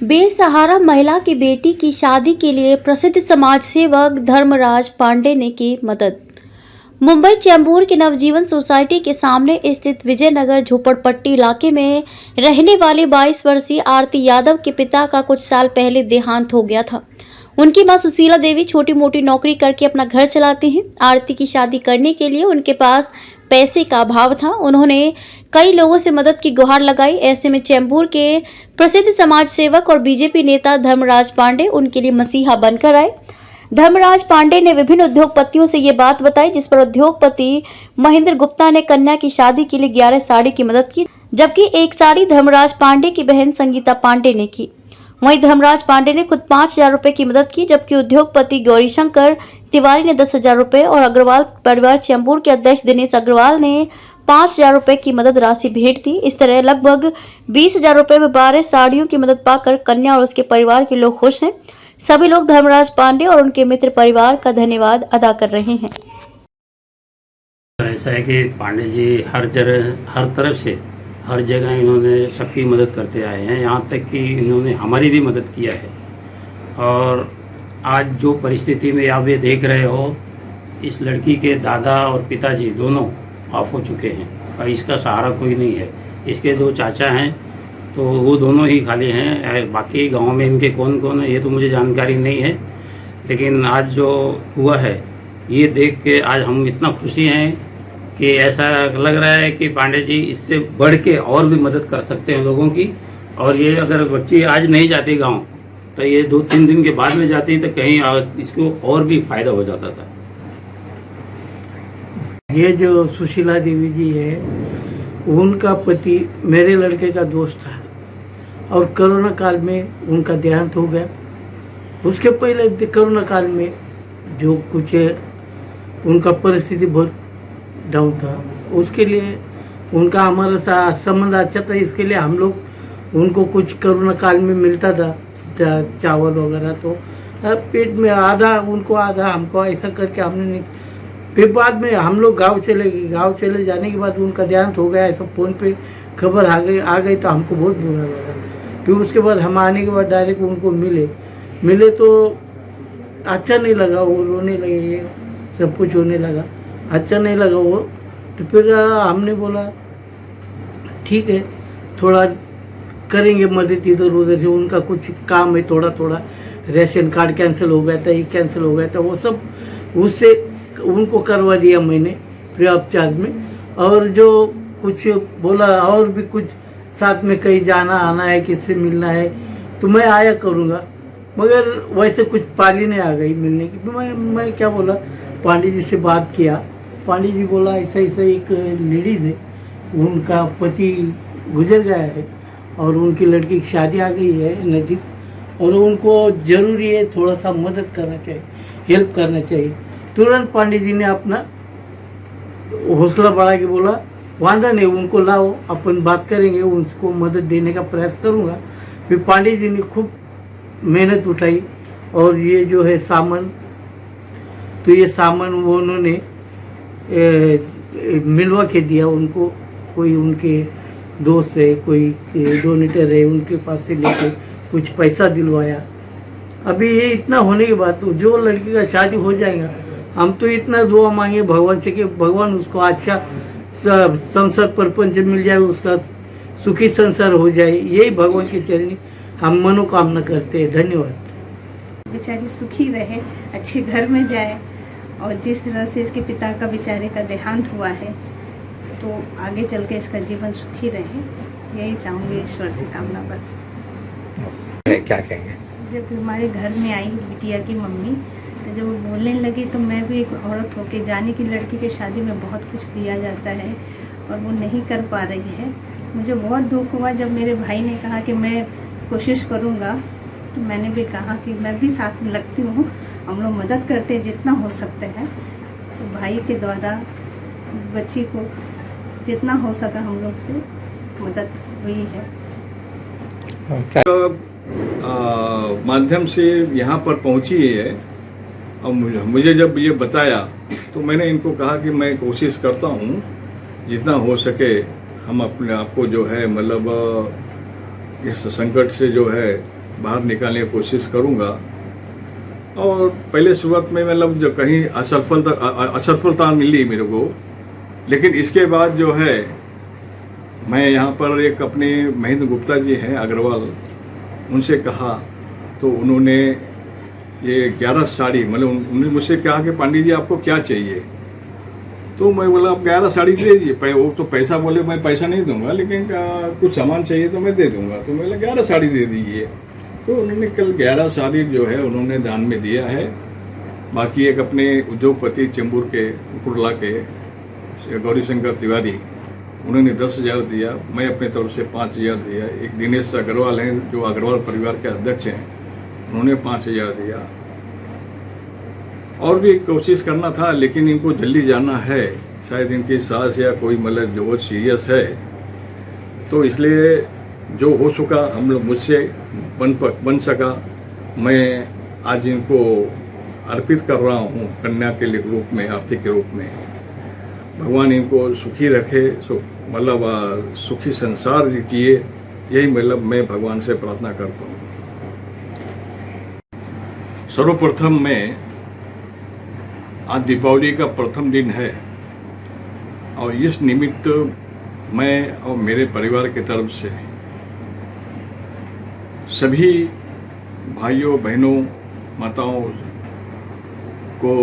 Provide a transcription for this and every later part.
बेसहारा महिला की बेटी की शादी के लिए प्रसिद्ध समाज सेवक धर्मराज पांडे ने की मदद। मुंबई चैम्बूर के नवजीवन सोसाइटी के सामने स्थित विजयनगर झोपड़पट्टी इलाके में रहने वाली 22 वर्षीय आरती यादव के पिता का कुछ साल पहले देहांत हो गया था। उनकी मां सुशीला देवी छोटी मोटी नौकरी करके अपना घर चलाती हैं। आरती की शादी करने के लिए उनके पास पैसे का अभाव था। उन्होंने कई लोगों से मदद की गुहार लगाई। ऐसे में चैम्बूर के प्रसिद्ध समाज सेवक और बीजेपी नेता धर्मराज पांडे उनके लिए मसीहा बनकर आए। धर्मराज पांडे ने विभिन्न उद्योगपतियों से ये बात बताई, जिस पर उद्योगपति महेंद्र गुप्ता ने कन्या की शादी के लिए 11 साड़ी की मदद की, जबकि एक साड़ी धर्मराज पांडे की बहन संगीता पांडे ने की। वहीं धर्मराज पांडे ने खुद 5,000 रुपए की मदद की, जबकि उद्योगपति गौरीशंकर तिवारी ने 10,000 रुपए और अग्रवाल परिवार चैम्बूर के अध्यक्ष दिनेश अग्रवाल ने 5,000 रुपए की मदद राशि भेंट दी। इस तरह लगभग 20,000 रुपए में 12 साड़ियों की मदद पाकर कन्या और उसके परिवार के लोग खुश हैं। सभी लोग धर्मराज पांडे और उनके मित्र परिवार का धन्यवाद अदा कर रहे हैं। ऐसा है कि पांडे जी हर तरफ से हर जगह इन्होंने सबकी मदद करते आए हैं, यहाँ तक कि इन्होंने हमारी भी मदद किया है। और आज जो परिस्थिति में आप ये देख रहे हो, इस लड़की के दादा और पिताजी दोनों ऑफ हो चुके हैं और इसका सहारा कोई नहीं है। इसके 2 चाचा हैं तो वो दोनों ही खाली हैं। बाकी गांव में इनके कौन कौन है ये तो मुझे जानकारी नहीं है, लेकिन आज जो हुआ है ये देख के आज हम इतना खुशी हैं कि ऐसा लग रहा है कि पांडे जी इससे बढ़ के और भी मदद कर सकते हैं लोगों की। और ये अगर बच्ची आज नहीं जाती गांव तो ये 2-3 दिन के बाद में जाती तो कहीं इसको और भी फायदा हो जाता था। ये जो सुशीला देवी जी है, उनका पति मेरे लड़के का दोस्त था और कोरोना काल में उनका देहांत हो गया। उसके पहले कोरोना काल में जो कुछ उनका परिस्थिति बहुत डाउन था, उसके लिए उनका हमारा संबंध अच्छा था। इसके लिए हम लोग उनको कुछ कोरोना काल में मिलता था चावल वगैरह, तो पेट में आधा उनको आधा हमको, ऐसा करके हमने नहीं। फिर बाद में हम लोग गांव चले गए। गांव चले जाने के बाद उनका देहांत हो गया, ऐसा फ़ोन पे खबर आ गई तो हमको बहुत बुरा लगा। फिर उसके बाद हम आने के बाद डायरेक्ट उनको मिले तो अच्छा नहीं लगा, वो रोने लगे, सब कुछ होने लगा, अच्छा नहीं लगा वो। तो फिर हमने बोला ठीक है, थोड़ा करेंगे मदद इधर उधर से। उनका कुछ काम है, थोड़ा रेशन कार्ड कैंसिल हो गया था, ये कैंसिल हो गया था, वो सब उससे उनको करवा दिया मैंने फ्री ऑफ चार्ज में। और जो कुछ बोला और भी कुछ साथ में कहीं जाना आना है, किससे मिलना है तो मैं आया करूँगा, मगर वैसे कुछ पाली नहीं आ गई मिलने की। तो मैं क्या बोला, पांडे जी से बात किया। पांडे जी बोला ऐसा एक लेडीज़ है, उनका पति गुजर गया है और उनकी लड़की की शादी आ गई है नज़दीक, और उनको ज़रूरी है थोड़ा सा मदद करना चाहिए, हेल्प करना चाहिए। तुरंत पांडे जी ने अपना हौसला बढ़ा के बोला वादा नहीं, उनको लाओ, अपन बात करेंगे, उनको मदद देने का प्रयास करूँगा। फिर पांडे जी ने खूब मेहनत उठाई और ये जो है सामान, तो ये सामान वो उन्होंने मिलवा के दिया उनको। कोई उनके दोस्त है, कोई डोनेटर है, उनके पास से लेके कुछ पैसा दिलवाया। अभी ये इतना होने के बाद तो जो लड़की का शादी हो जाएगा, हम तो इतना दुआ मांगे भगवान से कि भगवान उसको अच्छा संसार परपंच मिल जाए, उसका सुखी संसार हो जाए, यही भगवान के चरणी हम मनोकामना करते हैं। धन्यवाद। बेचारी सुखी रहे, अच्छे घर में जाए, और जिस तरह से इसके पिता का बेचारे का देहांत हुआ है तो आगे चल के इसका जीवन सुखी रहे, यही चाहूँगी ईश्वर से कामना। बस क्या कहेंगे? जब हमारे घर में आई बिटिया की मम्मी, तो जब वो बोलने लगी तो मैं भी एक औरत होके जाने की लड़की के शादी में बहुत कुछ दिया जाता है और वो नहीं कर पा रही है। मुझे बहुत दुख हुआ जब मेरे भाई ने कहा कि मैं कोशिश करूँगा, तो मैंने भी कहा कि मैं भी साथ में लगती हूँ, हम लोग मदद करते हैं जितना हो सकते हैं। तो भाई के द्वारा बच्ची को जितना हो सका हम लोग से मदद हुई है। माध्यम से यहाँ पर पहुँची है और मुझे जब ये बताया तो मैंने इनको कहा कि मैं कोशिश करता हूँ जितना हो सके हम अपने आप को जो है मतलब इस संकट से जो है बाहर निकालने की कोशिश करूँगा। और पहले शुरुआत में मतलब जो कहीं असफलता मिली मेरे को, लेकिन इसके बाद जो है मैं यहाँ पर एक अपने महेंद्र गुप्ता जी हैं अग्रवाल, उनसे कहा तो उन्होंने ये 11 साड़ी मतलब उन्होंने मुझसे कहा कि पांडे जी आपको क्या चाहिए, तो मैं बोला आप 11 साड़ी दे दीजिए। वो तो पैसा बोले मैं पैसा नहीं दूंगा, लेकिन कुछ सामान चाहिए तो मैं दे दूंगा, तो मैं बोला 11 साड़ी दे दीजिए। तो उन्होंने कल 11 साड़ी जो है उन्होंने दान में दिया है। बाकी एक अपने उद्योगपति चेंबूर के कुरला के गौरी शंकर तिवारी, उन्होंने 10,000 दिया, मैं अपने तरफ से 5,000 दिया। एक दिनेश अग्रवाल हैं जो अग्रवाल परिवार के अध्यक्ष हैं, उन्होंने 5,000 दिया। और भी कोशिश करना था, लेकिन इनको जल्दी जाना है, शायद इनकी सांस या कोई मतलब जो बहुत सीरियस है, तो इसलिए जो हो चुका हम लोग मुझसे बन सका मैं आज इनको अर्पित कर रहा हूँ कन्या के रूप में, आरती के रूप में। भगवान इनको सुखी रखे, मतलब सुखी संसार जिए, यही मतलब मैं भगवान से प्रार्थना करता हूँ। सर्वप्रथम मैं आज दीपावली का प्रथम दिन है और इस निमित्त मैं और मेरे परिवार की तरफ से सभी भाइयों बहनों माताओं को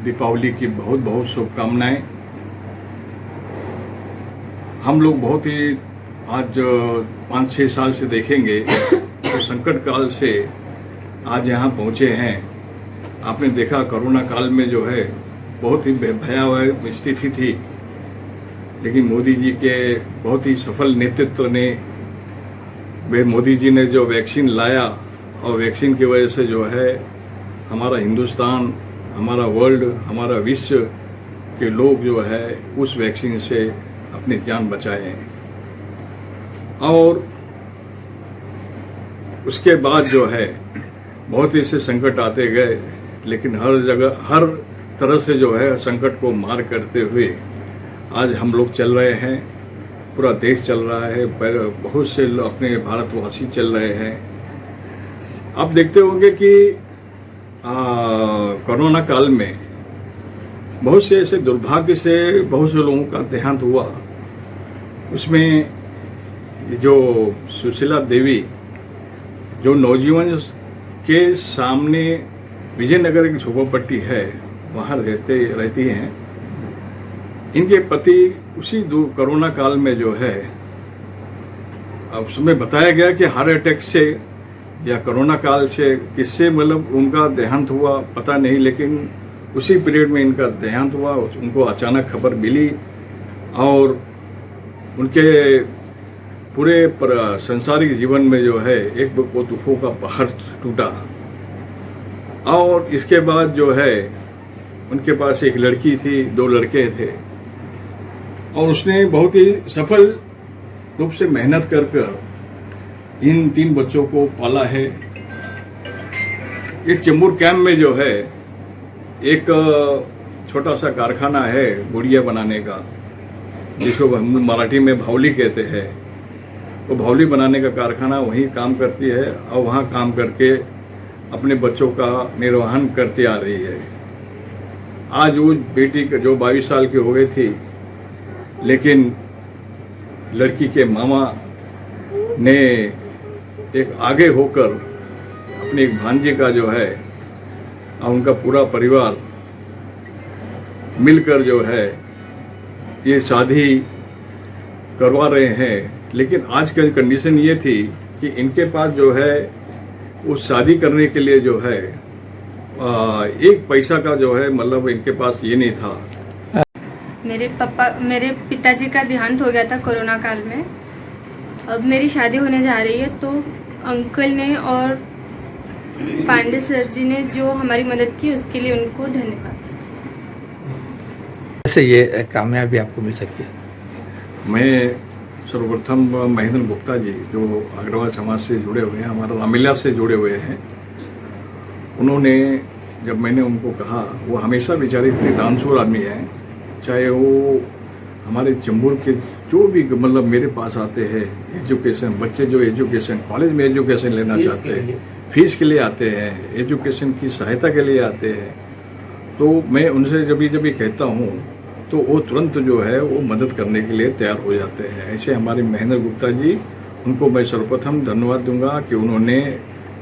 दीपावली की बहुत बहुत शुभकामनाएं। हम लोग बहुत ही आज 5-6 साल से देखेंगे तो संकट काल से आज यहाँ पहुँचे हैं। आपने देखा कोरोना काल में जो है बहुत ही भयावह स्थिति थी, लेकिन मोदी जी के बहुत ही सफल नेतृत्व ने, मोदी जी ने जो वैक्सीन लाया और वैक्सीन की वजह से जो है हमारा हिंदुस्तान, हमारा वर्ल्ड, हमारा विश्व के लोग जो है उस वैक्सीन से अपनी जान बचाए हैं। और उसके बाद जो है बहुत ही से संकट आते गए, लेकिन हर जगह हर तरह से जो है संकट को मार करते हुए आज हम लोग चल रहे हैं। पूरा देश चल रहा है, बहुत से अपने भारतवासी चल रहे हैं। आप देखते होंगे कि कोरोना काल में बहुत से ऐसे दुर्भाग्य से बहुत से लोगों का देहांत हुआ। उसमें जो सुशीला देवी जो नौजीवन के सामने विजयनगर की झोपड़पट्टी है वहाँ रहती हैं, इनके पति उसी कोरोना काल में जो है उसमें बताया गया कि हार्ट अटैक से या कोरोना काल से किससे मतलब उनका देहांत हुआ पता नहीं, लेकिन उसी पीरियड में इनका देहांत हुआ। उनको अचानक खबर मिली और उनके पूरे संसारिक जीवन में जो है एक वो दुखों का पहाड़ टूटा। और इसके बाद जो है उनके पास एक लड़की थी, 2 लड़के थे, और उसने बहुत ही सफल रूप से मेहनत कर इन 3 बच्चों को पाला है। एक चेंबूर कैंप में जो है एक छोटा सा कारखाना है गुड़िया बनाने का, जिसको हम मराठी में भावली कहते हैं। वो भावली बनाने का कारखाना वहीं काम करती है और वहाँ काम करके अपने बच्चों का निर्वहन करती आ रही है। आज वो बेटी जो 22 साल की हो गई थी, लेकिन लड़की के मामा ने एक आगे होकर अपनी एक भांजी का जो है और उनका पूरा परिवार मिलकर जो है ये शादी करवा रहे हैं। लेकिन आज की कंडीशन ये थी कि इनके पास जो है वो शादी करने के लिए जो है एक पैसा का जो है मतलब इनके पास ये नहीं था। मेरे पिताजी का देहांत हो गया था कोरोना काल में। अब मेरी शादी होने जा रही है, तो अंकल ने और पांडे सर जी ने जो हमारी मदद की उसके लिए उनको धन्यवाद। कैसे ये कामयाबी आपको मिल सकी है? मैं सर्वप्रथम महेंद्र गुप्ता जी जो अग्रवाल समाज से जुड़े हुए हैं, हमारा रामलीला से जुड़े हुए हैं, उन्होंने जब मैंने उनको कहा, वो हमेशा बेचारे इतने दानशूर आदमी हैं, चाहे वो हमारे चंबूर के जो भी मतलब मेरे पास आते हैं एजुकेशन, बच्चे जो एजुकेशन कॉलेज में एजुकेशन लेना चाहते हैं, फीस के लिए आते हैं, एजुकेशन की सहायता के लिए आते हैं, तो मैं उनसे जब भी कहता हूँ तो वो तुरंत जो है वो मदद करने के लिए तैयार हो जाते हैं। ऐसे हमारे महेंद्र गुप्ता जी, उनको मैं सर्वप्रथम धन्यवाद दूंगा कि उन्होंने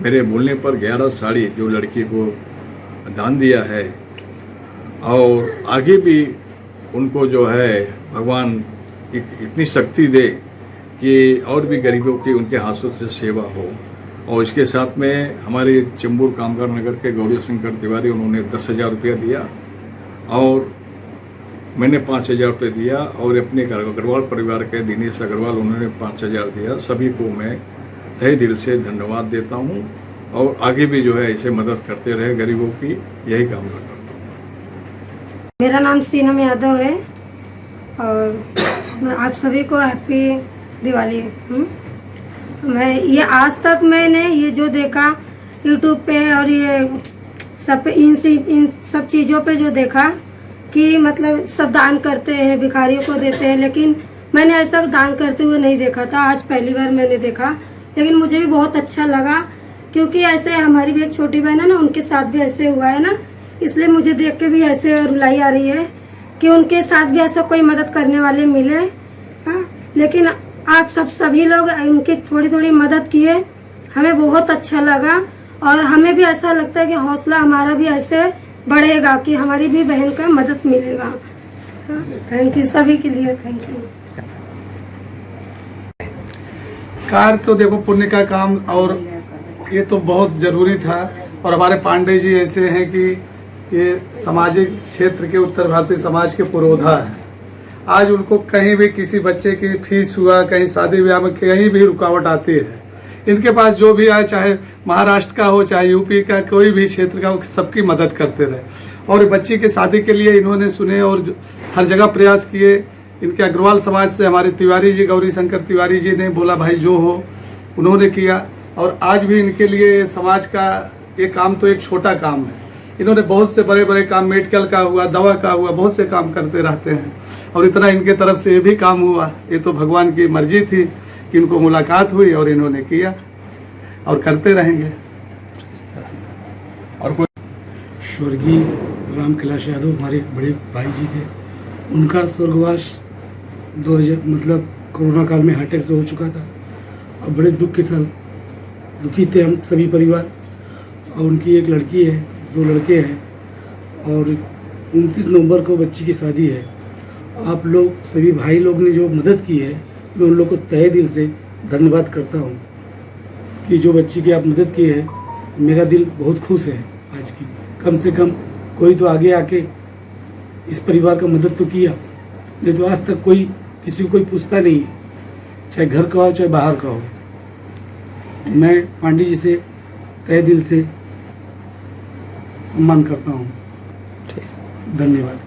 मेरे बोलने पर 11 साड़ी जो लड़की को दान दिया है, और आगे भी उनको जो है भगवान इतनी शक्ति दे कि और भी गरीबों की उनके हाथों से सेवा हो। और इसके साथ में हमारे चंबूर कामगार नगर के गौरी शंकर तिवारी, उन्होंने 10,000 रुपया दिया और मैंने 5,000 रुपये दिया, और अपने अग्रवाल परिवार के दिनेश अग्रवाल, उन्होंने 5,000 दिया। सभी को मैं तहे दिल से धन्यवाद देता हूँ, और आगे भी जो है ऐसे मदद करते रहे गरीबों की, यही कामना करता हूँ। मेरा नाम सीनम यादव है और आप सभी को हैप्पी दिवाली। मैं ये आज तक मैंने ये जो देखा यूट्यूब पे और ये सब पे इन सब चीज़ों पे जो देखा कि मतलब सब दान करते हैं, भिखारियों को देते हैं, लेकिन मैंने ऐसा दान करते हुए नहीं देखा था। आज पहली बार मैंने देखा, लेकिन मुझे भी बहुत अच्छा लगा, क्योंकि ऐसे हमारी भी एक छोटी बहन है ना, उनके साथ भी ऐसे हुआ है ना, इसलिए मुझे देख के भी ऐसे रुलाई आ रही है कि उनके साथ भी ऐसा कोई मदद करने वाले मिले। हाँ, लेकिन आप सभी लोग इनकी थोड़ी थोड़ी मदद किए, हमें बहुत अच्छा लगा, और हमें भी ऐसा लगता है कि हौसला हमारा भी ऐसे बढ़ेगा कि हमारी भी बहन का मदद मिलेगा। थैंक यू सभी के लिए, थैंक यू। कार्य तो देखो पुण्य का काम, और ये तो बहुत जरूरी था। और हमारे पांडे जी ऐसे हैं कि ये सामाजिक क्षेत्र के उत्तर भारतीय समाज के पुरोधा है। आज उनको कहीं भी किसी बच्चे की फीस हुआ, कहीं शादी ब्याह में कहीं भी रुकावट आती है, इनके पास जो भी आए, चाहे महाराष्ट्र का हो चाहे यूपी का, कोई भी क्षेत्र का हो, सबकी मदद करते रहे। और बच्ची की शादी के लिए इन्होंने सुने और हर जगह प्रयास किए। इनके अग्रवाल समाज से हमारे तिवारी जी, गौरी शंकर तिवारी जी ने बोला भाई जो हो, उन्होंने किया। और आज भी इनके लिए समाज का ये काम तो एक छोटा काम है। इन्होंने बहुत से बड़े बड़े काम, मेडिकल का हुआ, दवा का हुआ, बहुत से काम करते रहते हैं। और इतना इनके तरफ से ये भी काम हुआ, ये तो भगवान की मर्जी थी कि इनको मुलाकात हुई और इन्होंने किया, और करते रहेंगे। और कोई स्वर्गीय राम कैलाश यादव हमारे बड़े भाई जी थे, उनका स्वर्गवास 2000 मतलब कोरोना काल में हार्ट अटैक से हो चुका था, और बड़े दुख के साथ दुखी थे हम सभी परिवार। और उनकी एक लड़की है, 2 लड़के हैं, और 29 नवंबर को बच्ची की शादी है। आप लोग सभी भाई लोग ने जो मदद की है, मैं उन लोग को तहे दिल से धन्यवाद करता हूँ कि जो बच्ची की आप मदद की है, मेरा दिल बहुत खुश है आज की। कम से कम कोई तो आगे आके इस परिवार का मदद तो किया, नहीं तो आज तक कोई किसी को कोई पूछता नहीं है, चाहे घर का हो चाहे बाहर का हो। मैं पांडे जी से तहे दिल से सम्मान करता हूँ। धन्यवाद।